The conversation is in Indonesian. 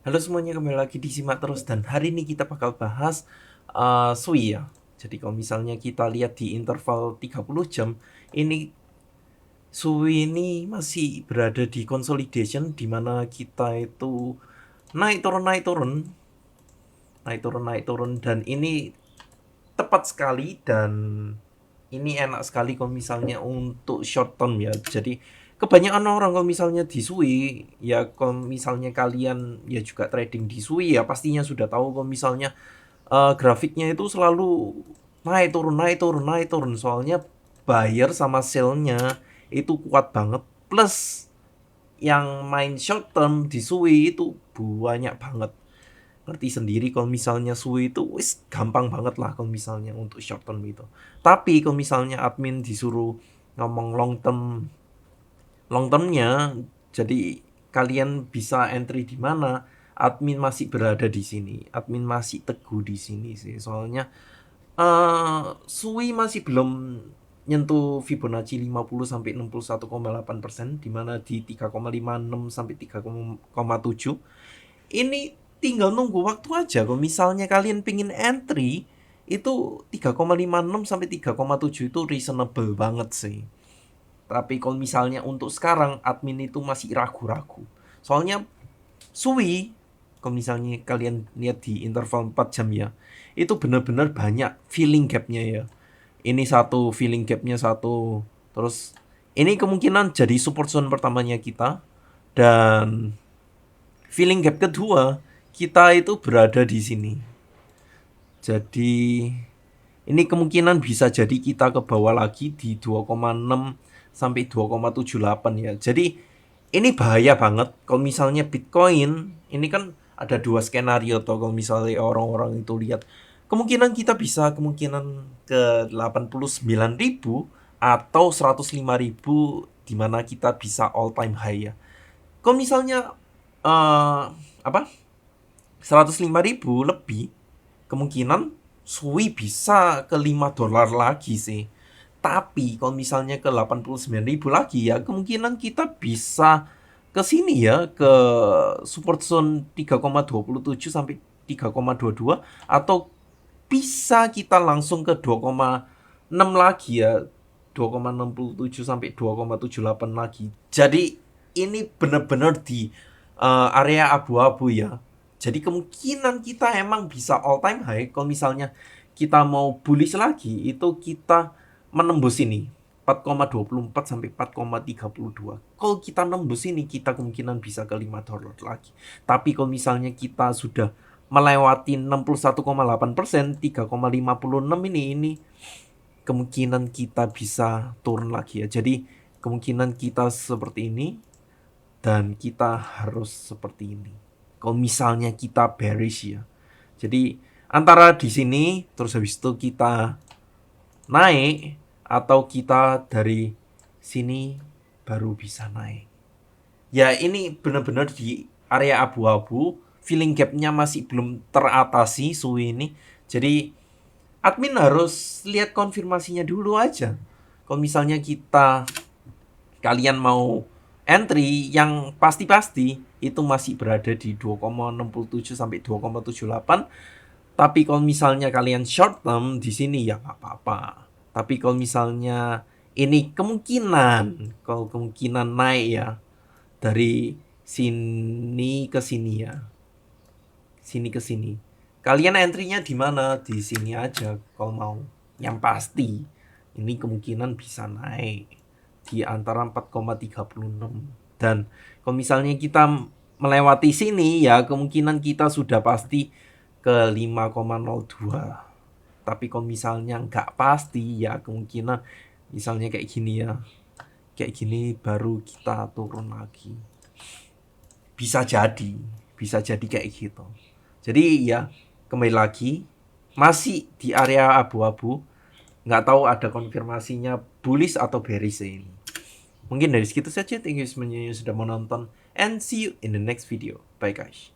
Halo semuanya, kembali lagi di Simak Terus dan hari ini kita bakal bahas SUI ya. Jadi kalau misalnya kita lihat di interval 30 jam, ini SUI ini masih berada di consolidation di mana kita itu naik turun naik turun, naik turun naik turun dan ini tepat sekali dan ini enak sekali kalau misalnya untuk short term ya. Jadi kebanyakan orang kalau misalnya di SUI ya, kalau misalnya kalian ya juga trading di SUI ya pastinya sudah tahu kalau misalnya grafiknya itu selalu naik turun naik turun naik turun, soalnya buyer sama sell-nya itu kuat banget, plus yang main short term di SUI itu banyak banget. Ngerti sendiri kalau misalnya SUI itu wis gampang banget lah kalau misalnya untuk short term itu. Tapi kalau misalnya admin disuruh ngomong long termnya, jadi kalian bisa entry di mana, admin masih berada di sini, admin masih teguh di sini sih, soalnya SUI masih belum nyentuh Fibonacci 50 sampai 61,8%, di mana di 3,56 sampai 3,7. Ini tinggal nunggu waktu aja. Kalau misalnya kalian pingin entry, itu 3,56 sampai 3,7 itu reasonable banget sih. Tapi kalau misalnya untuk sekarang admin itu masih ragu-ragu. Soalnya SUI, kalau misalnya kalian lihat di interval 4 jam ya, itu benar-benar banyak feeling gapnya ya. Ini satu feeling gapnya satu. Terus ini kemungkinan jadi support zone pertamanya kita. Dan feeling gap kedua, kita itu berada di sini. Jadi ini kemungkinan bisa jadi kita ke bawah lagi di 2,6 sampai 2,78 ya. Jadi ini bahaya banget kalau misalnya Bitcoin ini kan ada dua skenario toh, kalau misalnya orang-orang itu lihat kemungkinan kita bisa kemungkinan ke 89.000 atau 105.000, di mana kita bisa all time high ya. Kalau misalnya eh apa 105.000 lebih, kemungkinan SUI bisa ke $5 lagi sih. Tapi kalau misalnya ke 89.000 lagi ya, kemungkinan kita bisa ke sini ya, ke support zone 3,27 sampai 3,22, atau bisa kita langsung ke 2,6 lagi ya, 2,67 sampai 2,78 lagi. Jadi ini benar-benar di area abu-abu ya. Jadi kemungkinan kita emang bisa all time high kalau misalnya kita mau bullish lagi, itu kita menembus ini 4,24 sampai 4,32. Kalau kita nembus ini, kita kemungkinan bisa ke $5 lagi. Tapi kalau misalnya kita sudah melewati 61,8%, 3,56 ini kemungkinan kita bisa turun lagi ya. Jadi kemungkinan kita seperti ini dan kita harus seperti ini. Kalau misalnya kita bearish ya. Jadi antara di sini terus habis itu kita naik, atau kita dari sini baru bisa naik. Ya ini benar-benar di area abu-abu, feeling gapnya masih belum teratasi SUI ini. Jadi admin harus lihat konfirmasinya dulu aja. Kalau misalnya kalian mau entry yang pasti-pasti, itu masih berada di 2,67 sampai 2,78. Tapi kalau misalnya kalian short term di sini ya nggak apa-apa. Tapi kalau misalnya ini kemungkinan, kalau kemungkinan naik ya dari sini ke sini ya, sini ke sini. Kalian entry-nya di mana? Di sini aja kalau mau. Yang pasti ini kemungkinan bisa naik di antara 4,36. Dan kalau misalnya kita melewati sini ya, kemungkinan kita sudah pasti ke 5,02. Tapi kalau misalnya nggak pasti ya, kemungkinan misalnya kayak gini ya, kayak gini baru kita turun lagi. Bisa jadi kayak gitu. Jadi ya kembali lagi masih di area abu-abu, nggak tahu ada konfirmasinya bullish atau bearish ini. Mungkin dari segitu saja. Thank you semuanya yang sudah menonton, and see you in the next video. Bye guys.